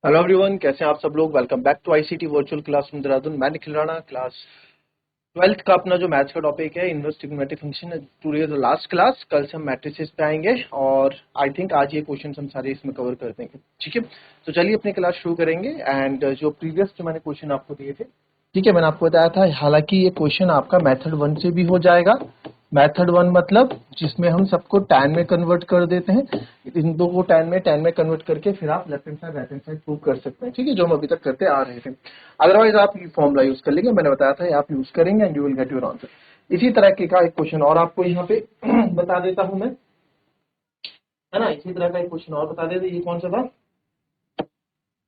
Hello everyone, कैसे हैं आप सब लोग। Welcome back to ICT virtual class में देहरादून। मैं निखिल राणा, क्लास 12th का अपना जो मैथ्स का टॉपिक है इनवर्स ट्रिग्नोमेट्रिक फंक्शन है। Today the last class. कल से हम मैट्रिसेस पे आएंगे और आई थिंक आज ये क्वेश्चन हम सारे इसमें कवर कर देंगे। ठीक है, तो चलिए अपनी क्लास शुरू करेंगे। एंड जो प्रीवियस जो मैंने क्वेश्चन आपको दिए थे, ठीक है, मैंने आपको बताया था, हालांकि ये क्वेश्चन आपका मेथड 1 से भी हो जाएगा। मेथड 1 मतलब जिसमें हम सबको टैन में कन्वर्ट कर देते हैं। इन दो को टैन में कन्वर्ट करके फिर आप left hand side right hand side prove कर सकते हैं। ठीक है, जो हम अभी तक करते आ रहे थे। अदरवाइज आप ये फॉर्मूला यूज कर लेंगे, मैंने बताया था, आप यूज करेंगे and you will get your answer. इसी तरह के का एक क्वेश्चन और आपको यहाँ पे बता देता हूं मैं, है ना। इसी तरह का एक क्वेश्चन और बता देते, ये कौन सा था,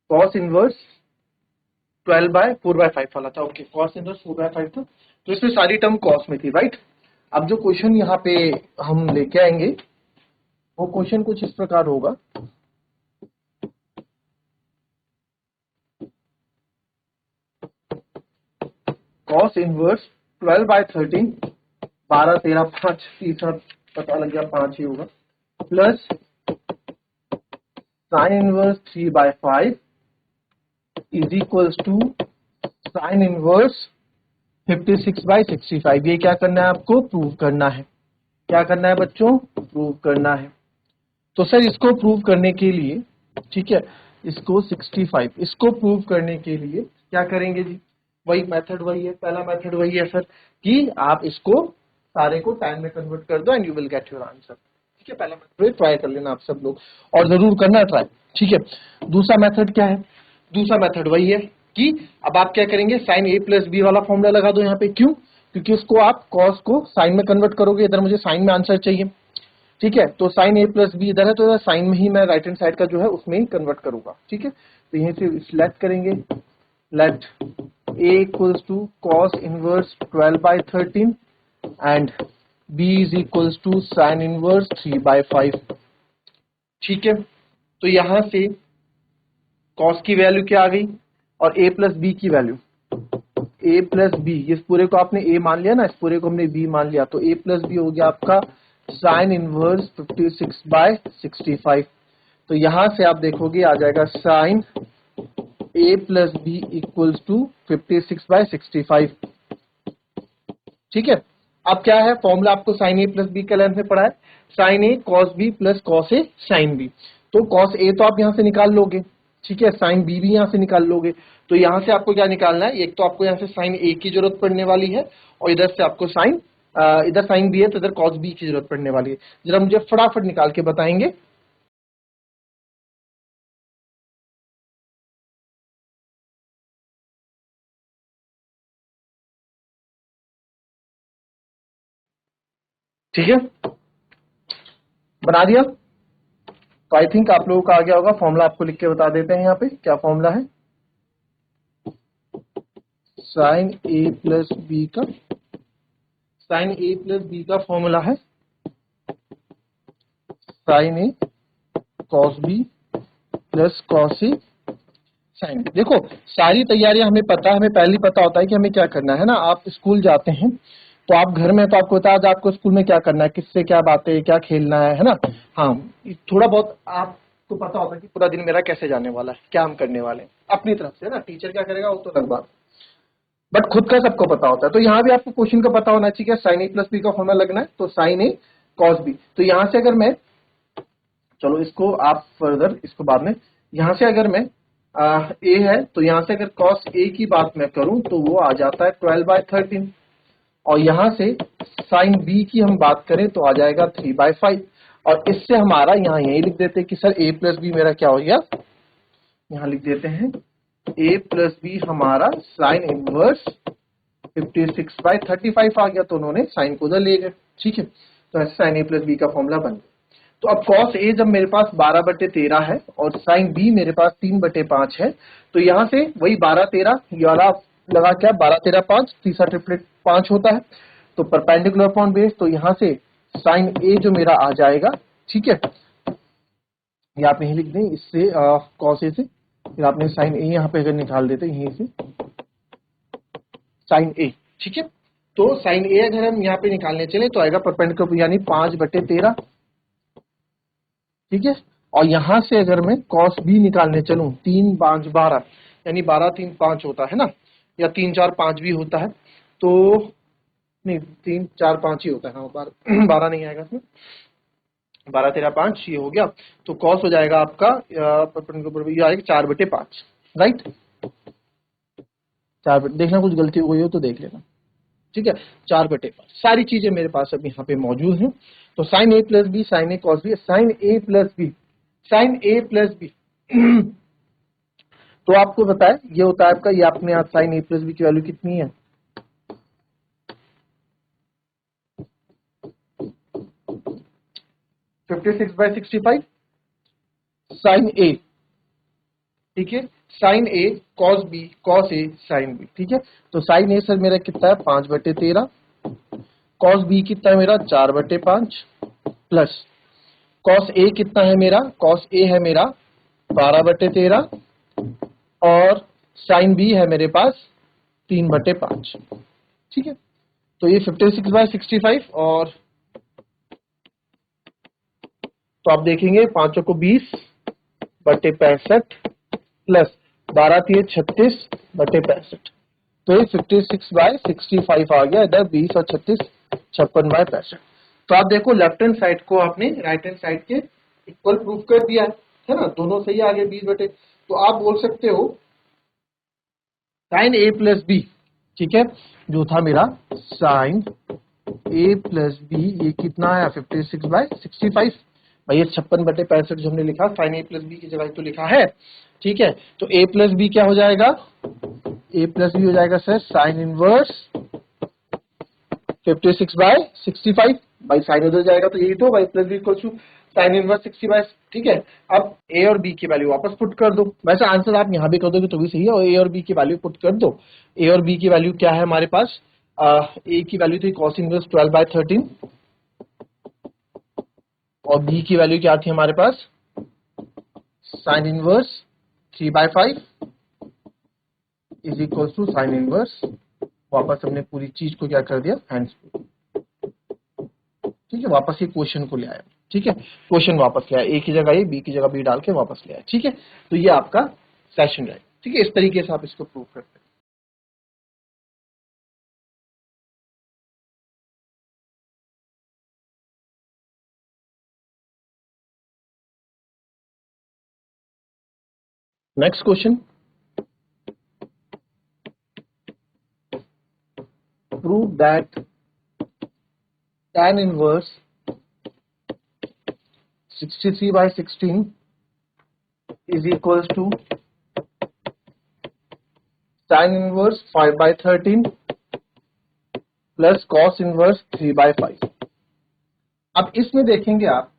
कॉस इनवर्स 12/4/5 वाला था। ओके, कॉस इनवर्स 4/5 था, तो इसमें सारी टर्म कॉस में थी, राइट। अब जो क्वेश्चन यहाँ पे हम लेके आएंगे वो क्वेश्चन कुछ इस प्रकार होगा। कॉस इनवर्स 12/13, 12 13 5, तीसरा पता लग गया 5 ही होगा, plus sine inverse 3/5 is equals to sine inverse 56/65। ये क्या करना है, आपको प्रूव करना है। क्या करना है बच्चों, प्रूव करना है। तो सर इसको प्रूव करने के लिए, ठीक है, इसको 65 इसको प्रूव करने के लिए क्या करेंगे जी, वही मेथड वही है, पहला मेथड वही है सर, कि आप इसको सारे को टाइम में कन्वर्ट कर दो and you will get your answer. ठीक है, पहला मेथड ट्राई कर लेना आप सब लोग, और जरूर करना ट्राई। ठीक है, दूसरा मेथड क्या है, दूसरा मेथड वही है कि अब आप क्या करेंगे, साइन ए प्लस बी वाला फॉर्मूला लगा दो यहाँ पे। क्यों, क्योंकि उसको आप कॉस को साइन में कन्वर्ट करोगे, इधर मुझे साइन में आंसर चाहिए। ठीक है, तो साइन ए प्लस बी इधर है, तो साइन में ही मैं राइट हैंड साइड का जो है उसमें ही कन्वर्ट करूंगा। ठीक है, तो यहीं से सिलेक्ट करेंगे, let A equals to cos inverse 12/13 and B is equals to sine inverse 3/5। ठीक है, तो यहां से कॉस की वैल्यू क्या आ गई और ए प्लस बी की वैल्यू, ए प्लस बी, इस पूरे को आपने ए मान लिया ना, इस पूरे को हमने बी मान लिया, तो ए प्लस बी हो गया आपका साइन इनवर्स 56/65। तो यहां से आप देखोगे आ जाएगा sine A plus B equals to 56/65। ठीक है, अब क्या है, फॉर्मूला आपको साइन ए प्लस बी का लेंथ में पड़ा है, sine A cos B plus cos A sine B. तो कॉस ए तो आप यहां से निकाल लोगे, ठीक है, साइन बी भी यहां से निकाल लोगे। तो यहां से आपको क्या निकालना है, एक तो आपको यहां से साइन ए की जरूरत पड़ने वाली है, और इधर से आपको साइन, इधर साइन बी है तो इधर कॉस बी की जरूरत पड़ने वाली है। जरा मुझे फटाफट निकाल के बताएंगे। ठीक है, बना दिया। तो आई थिंक आप लोगों का आ गया होगा। फॉर्मूला आपको लिख के बता देते हैं, यहाँ पे क्या फॉर्मूला है, साइन ए प्लस बी का, साइन ए प्लस बी का फॉर्मूला है sine A cos B plus cos A sine B. देखो सारी तैयारियां हमें पता है, हमें पहले पता होता है कि हमें क्या करना है ना। आप स्कूल जाते हैं तो आप घर में, तो आपको पता है आज आपको स्कूल में क्या करना है, किससे क्या बातें, क्या खेलना है ना। हाँ, थोड़ा बहुत आपको पता होता है कि पूरा दिन मेरा कैसे जाने वाला है, क्या हम करने वाले हैं अपनी तरफ से ना। टीचर क्या करेगा वो तो अलग बात, बट खुद का सबको पता होता है। तो यहाँ भी आपको क्वेश्चन का पता होना चाहिए, साइन ए प्लस बी का फॉर्मूला लगना है, तो साइन ए कॉस बी। तो यहाँ से अगर मैं, चलो इसको आप फर्दर, इसको बाद में, यहाँ से अगर मैं ए है तो यहाँ से अगर कॉस ए की बात मैं करूं तो वो आ जाता है 12/13, और यहाँ से साइन बी की हम बात करें तो आ जाएगा 3/5। और इससे हमारा यहाँ यही लिख देते हैं कि सर ए प्लस बी मेरा क्या हो गया, यहाँ लिख देते हैं ए प्लस बी हमारा साइन इनवर्स 56/35 आ गया, तो उन्होंने साइन को उधर ले गए। ठीक है, तो ऐसे साइन ए प्लस बी का फॉर्मूला बन गया। तो अब कॉस ए जब मेरे पास 12/13 है और साइन बी मेरे पास 3/5 है, तो यहां से वही 12 13 ये वाला लगा, क्या 12 13 5, तीसरा ट्रिपलेट 5 होता है, तो परपेंडिकुलर अपॉन बेस, तो यहां से साइन ए जो मेरा आ जाएगा, ठीक है, ये आप यहीं लिख दें, इससे कॉस ए से फिर आपने साइन ए यहाँ पे अगर निकाल देते यहीं से साइन ए। ठीक है, तो साइन ए अगर हम यहाँ पे निकालने चले तो आएगा परपेंडिकुलर यानी 5/13। ठीक है, और यहां से अगर मैं cos b निकालने चलूं, 3 5 12 यानी 12 3 5 होता है ना, या 3 4 5 भी होता है, तो नहीं 3 4 5 ही होता है, हाँ 12 नहीं आएगा इसमें, 12 13 5 ये हो गया, तो कॉस हो जाएगा आपका ये आएगा 4/5, राइट। 4 देखना कुछ गलती हो गई हो तो देख लेना, ठीक है। 4/5 सारी चीजें मेरे पास अब यहाँ पे मौजूद हैं। तो sign A plus B, sign A cos B, sign A plus B, sign A plus B तो आपको पता है ये होता है आपका, ये आपने आज साइन ए प्लस बी की वैल्यू कितनी है, 56/65 साइन ए, ठीक है, sine A cos B, cos A sine B, ठीक है। तो साइन ए सर मेरा कितना है 5/13, कॉस बी कितना है मेरा 4/5, प्लस कॉस ए कितना है मेरा, कॉस ए है मेरा 12/13, और साइन बी है मेरे पास 3/5, ठीक है। तो ये 56/65, और तो आप देखेंगे 5 को 20/65 प्लस 12 3 36/65, तो ये 56/65 आ गया, इधर 20 और 36 56/65। तो आप देखो लेफ्ट हैंड साइड को आपने राइट हैंड साइड के इक्वल प्रूफ कर दिया है ना, दोनों सही आ गए 20/, तो आप बोल सकते हो साइन ए प्लस बी, ठीक है, जो था मेरा साइन ए प्लस बी, ये कितना आया 56/65, भाई ये 56/65 जो हमने लिखा साइन ए प्लस बी की जगह तो लिखा है, ठीक है। तो ए प्लस बी क्या हो जाएगा, ए प्लस बी हो जाएगा सर साइन इनवर्स 56/65, भाई साइन उधर जाएगा तो यही तो, भाई plus B equal to sine inverse 60, ठीक है। अब ए और बी की वैल्यू वापस पुट कर दो, वैसे आंसर आप यहां भी कर दोगे तो भी सही है, और ए और बी की वैल्यू पुट कर दो। ए और बी की वैल्यू क्या है हमारे पास, ए की वैल्यू थी कॉस इनवर्स 12/13, और बी की वैल्यू क्या थी हमारे पास sine inverse 3/5 is equal to sine inverse, वापस हमने पूरी चीज को क्या कर दिया हैंड्स, ठीक है, वापस ये क्वेश्चन को ले आया, ठीक है, क्वेश्चन वापस ले आया, ए की जगह ए, बी की जगह बी डाल के वापस ले आया, ठीक है। तो ये आपका सेशन रहेगा, ठीक है, इस तरीके से आप इसको प्रूव करते हैं। Next question, prove that tan inverse 63/16 is equals to sin inverse 5/13 plus cos inverse 3/5। अब इसमें देखेंगे आप,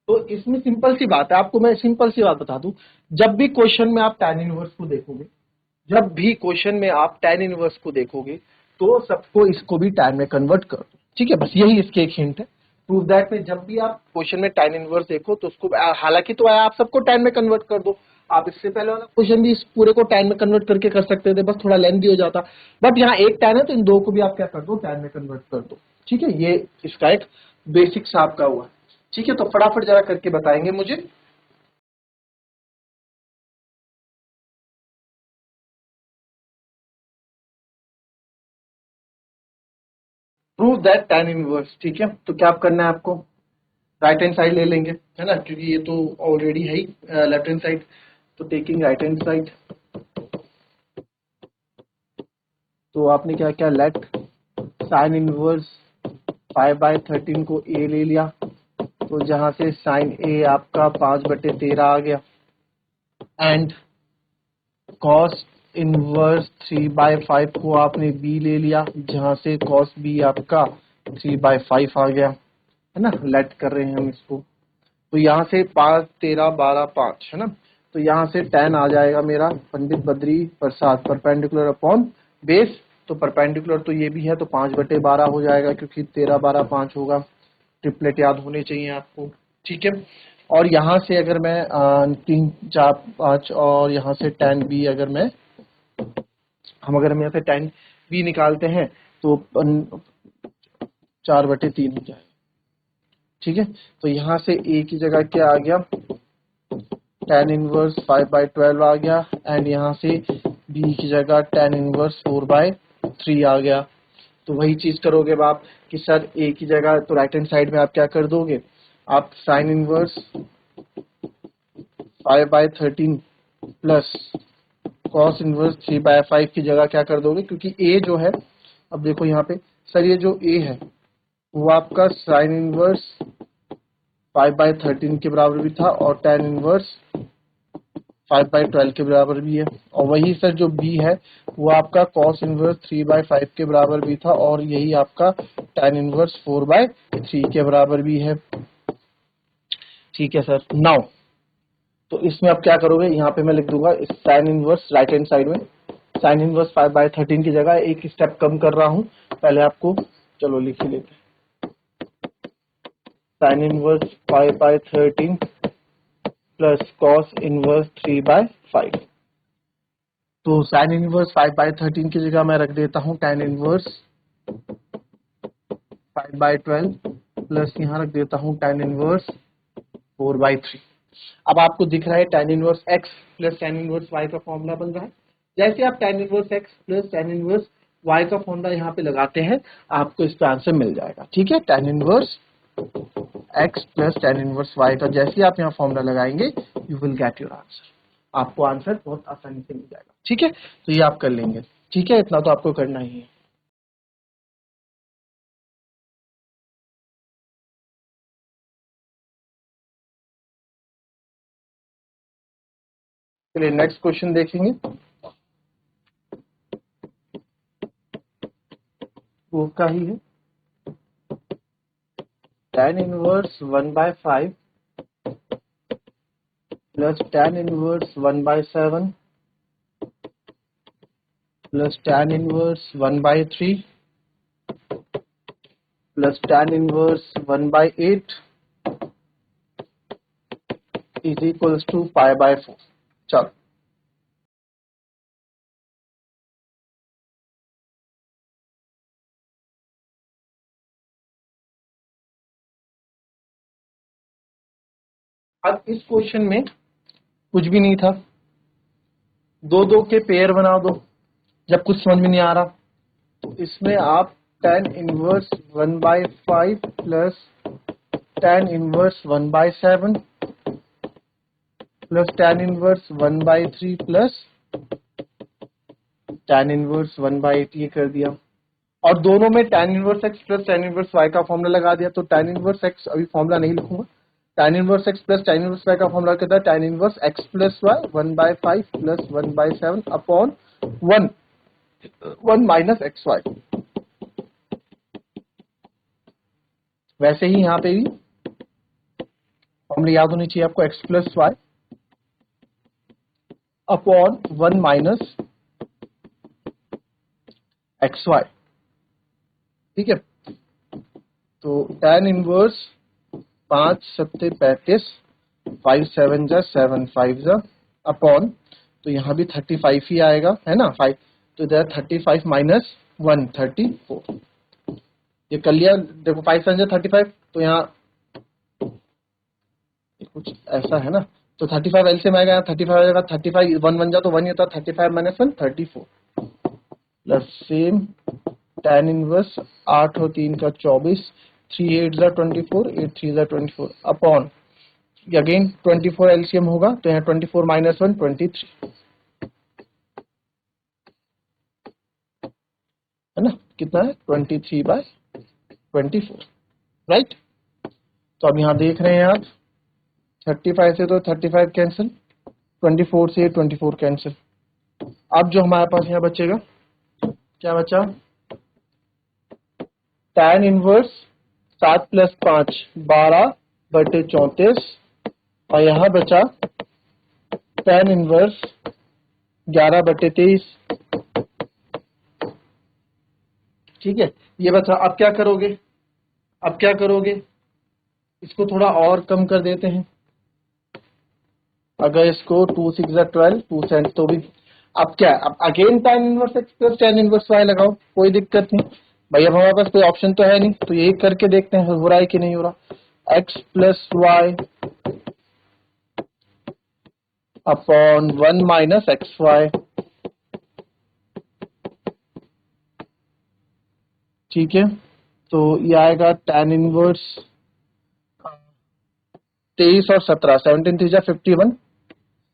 तो इसमें सिंपल सी बात है, आपको मैं सिंपल सी बात बता दूं, जब भी क्वेश्चन में आप tan इनवर्स को देखोगे, जब भी क्वेश्चन में आप tan इनवर्स को देखोगे, तो सबको इसको भी tan में कन्वर्ट कर दो, ठीक है, बस यही इसके एक हिंट है। प्रूव दैट में जब भी आप क्वेश्चन में tan इनवर्स देखो तो उसको, हालांकि तो आप सबको tan में कन्वर्ट कर दो, आप इससे पहले वाला क्वेश्चन भी इस पूरे को tan में कन्वर्ट करके कर सकते थे, बस थोड़ा लेंथी हो जाता, बट यहाँ एक tan है तो इन दो को भी आप क्या कर दो tan में कन्वर्ट कर दो, ठीक है। ये इसका एक बेसिक सा आपका हुआ, ठीक है। तो फटाफट जरा करके बताएंगे मुझे, प्रूव दैट tan इनवर्स, ठीक है। तो क्या आप करना है आपको, राइट हैंड साइड ले लेंगे, है ना, क्योंकि ये तो ऑलरेडी है ही लेफ्ट हैंड साइड, तो टेकिंग राइट हैंड साइड, तो आपने क्या किया, लेट साइन इनवर्स 5/13 को ए ले लिया, तो जहां से साइन ए आपका 5/13 आ गया, एंड कॉस इनवर्स 3/5 को आपने बी ले लिया, जहां से कॉस बी आपका 3/5 आ गया, है ना, लेट कर रहे हैं हम इसको। तो यहाँ से 5 13 12 5 है ना, तो यहाँ से tan आ जाएगा मेरा Pandit Badri Prasad perpendicular upon base, तो परपेंडिकुलर तो ये भी है, तो 5/12 हो जाएगा, क्योंकि 13 12 5 होगा, ट्रिपलेट याद होने चाहिए आपको, ठीक है। और यहाँ से अगर मैं 3 4 5 और यहाँ से tan b, अगर मैं अगर हम यहाँ से tan b निकालते हैं तो 4/3 हो जाएगा, ठीक है, तो यहाँ से a की जगह क्या आ गया, tan इनवर्स 5/12 आ गया, एंड यहाँ से b की जगह tan इनवर्स 4/3 आ गया। तो वही चीज करोगे अब आप कि सर a की जगह तो राइट हैंड साइड में आप क्या कर दोगे, आप sine inverse 5/13 plus cos inverse 3/5 की जगह क्या कर दोगे, क्योंकि a जो है, अब देखो यहाँ पे सर ये जो a है वो आपका साइन इनवर्स 5/13 के बराबर भी था और tan इनवर्स 5/12 के बराबर भी है, और वही सर जो b है वो आपका cos इनवर्स 3/5 के बराबर भी था और यही आपका tan इनवर्स 4/3 के बराबर भी है। ठीक है सर, नाउ तो इसमें आप क्या करोगे, यहाँ पे मैं लिख दूंगा इस sine inverse right hand side में साइन इनवर्स 5/13 की जगह एक स्टेप कम कर रहा हूँ, पहले आपको चलो लिख ही लेते हैं, sine inverse 5/13 plus cos inverse 3/5। तो साइन इनवर्स 5/13 की जगह मैं रख देता हूँ tan इनवर्स 5/12 प्लस यहाँ रख देता हूँ tan इनवर्स 4/3। अब आपको दिख रहा है tan inverse x plus tan inverse y का फॉर्मूला बन रहा है। जैसे आप tan inverse x plus tan inverse y का फॉर्मूला यहाँ पे लगाते हैं, आपको इसका आंसर मिल जाएगा। ठीक है, tan inverse x plus tan inverse y का जैसे आप यहाँ फॉर्मूला लगाएंगे, you will get your answer, आपको आंसर बहुत आसानी से मिल जाएगा। ठीक है, तो ये आप कर लेंगे। ठीक है, इतना तो आपको करना ही है। चलिए नेक्स्ट क्वेश्चन देखेंगे, वो का ही है, tan inverse 1/5 plus tan inverse 1/7 plus tan inverse 1/3 plus tan inverse 1/8 is equals to π/4। चलो अब इस क्वेश्चन में कुछ भी नहीं था, दो दो के पेयर बना दो। जब कुछ समझ में नहीं आ रहा तो इसमें आप tan inverse 1/5 plus tan inverse 1/7 plus tan inverse 1/3 plus tan inverse 1/8 ये कर दिया, और दोनों में tan inverse x plus tan inverse y का फॉर्मूला लगा दिया। तो tan इनवर्स x अभी फॉर्मूला नहीं लिखूंगा, tan inverse x plus tan inverse y का फॉर्मूला कहता है tan inverse x plus y 1/5 plus 1/7 upon 1 minus x y. वैसे ही यहाँ पे भी फॉर्मूला याद होनी चाहिए आपको, x plus y upon 1 minus x y. ठीक है, तो tan इनवर्स 5 7 35 5 7 जा 7 5 जा अपॉन, तो यहाँ भी 35 ही आएगा है ना 5, तो इधर 35 माइनस 1 34। ये कर लिया, देखो 5 7 जा 35, तो यहाँ कुछ ऐसा है ना, तो 35 एलसीएम आएगा, 35 आएगा, 35 1 1 जा तो 1 ही होता, 35 minus 1 34 plus same tan inverse 8 और 3 का 24 3 8 जा 24 8 3 जा 24 अपॉन अगेन 24 एलसीएम होगा, तो यहाँ 24 माइनस 1 23 है ना, कितना है 23/24 राइट। तो अब यहाँ देख रहे हैं आप 35 से तो 35 कैंसिल, 24 से 24 कैंसिल। अब जो हमारे पास यहाँ बचेगा क्या बचा, tan इनवर्स 7 प्लस 5 12/34 और यहाँ बचा tan इनवर्स 11/23। ठीक है, ये बचा। अब क्या करोगे, अब क्या करोगे, इसको थोड़ा और कम कर देते हैं। अगर इसको 2 6 12 2 7 तो भी, अब क्या, अब again tan inverse x plus tan inverse y लगाओ, कोई दिक्कत नहीं भाई, अब हमारे पास कोई ऑप्शन तो है नहीं, तो यही करके देखते हैं हो रहा है कि नहीं हो रहा। x plus y upon 1 minus x y. ठीक है, तो ये आएगा tan इनवर्स 23 और 17, 17 3 जा 51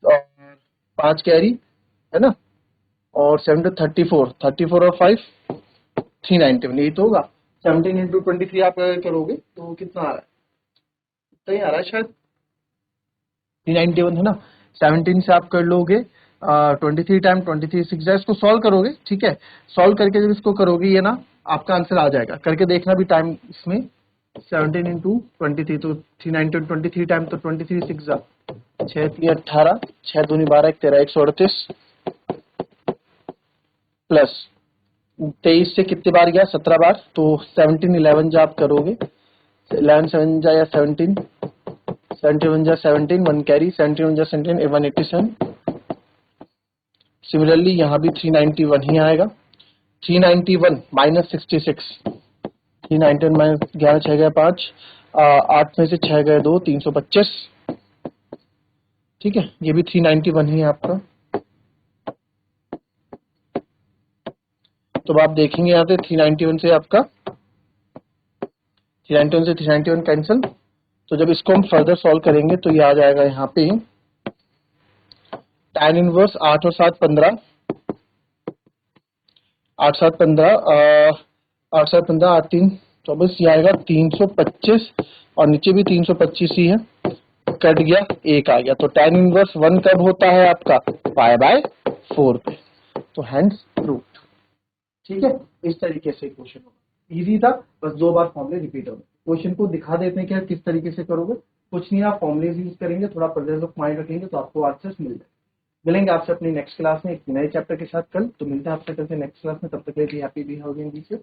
और 5 कैरी है ना, और 7 34, 34 और 5 391, यही तो होगा। 17 इंटू 23 आप करोगे तो कितना आ रहा है, सही आ रहा है शायद 391 है ना। 17 से आप कर लोगे 23 टाइम 23 6 जाए, इसको सॉल्व करोगे। ठीक है, सॉल्व करके जब इसको करोगे ये ना आपका आंसर आ जाएगा, करके देखना भी टाइम इसमें 17 इंटू 23 तो 390 23 टाइम तो 23 6 जा 6 3 18 6 दूनी 12 13 138 प्लस 23 से कितने बार गया 17 बार, तो 17 11 जा आप करोगे 11 7 जा या 17 71 जा 17 1 कैरी 71 जा 17 187। सिमिलरली यहाँ भी 391 ही आएगा। 391 माइनस 66, 391 माइनस 11 6 गए 5 8 में से 6 गए 2 325। ठीक है, ये भी 391 ही है आपका। तो आप देखेंगे यहाँ से 391 से आपका 391 से 391 कैंसिल, तो जब इसको हम फर्दर सॉल्व करेंगे तो ये आ जाएगा यहाँ पे tan इनवर्स 8 और 7 15, 8 7 15 8 7 15 8 3 24, ये आएगा 325 और नीचे भी 325 ही है, कट गया एक आ गया। तो tan इनवर्स 1 कब होता है आपका π/4 पे, तो हैंस प्रूव्ड। ठीक है, इस तरीके से क्वेश्चन होगा, इजी था, बस 2 बार फॉर्मूले रिपीट हो गए। क्वेश्चन को दिखा देते हैं कि आप किस तरीके से करोगे, कुछ नहीं, आप फॉर्मूले यूज करेंगे, थोड़ा प्रेजेंस ऑफ माइंड रखेंगे तो आपको आंसर्स मिल जाए। मिलेंगे आपसे अपनी नेक्स्ट क्लास में एक नए चैप्टर के साथ कल, तो मिलते हैं आपसे कल से नेक्स्ट क्लास में, तब तक के लिए happy be healthy and be safe.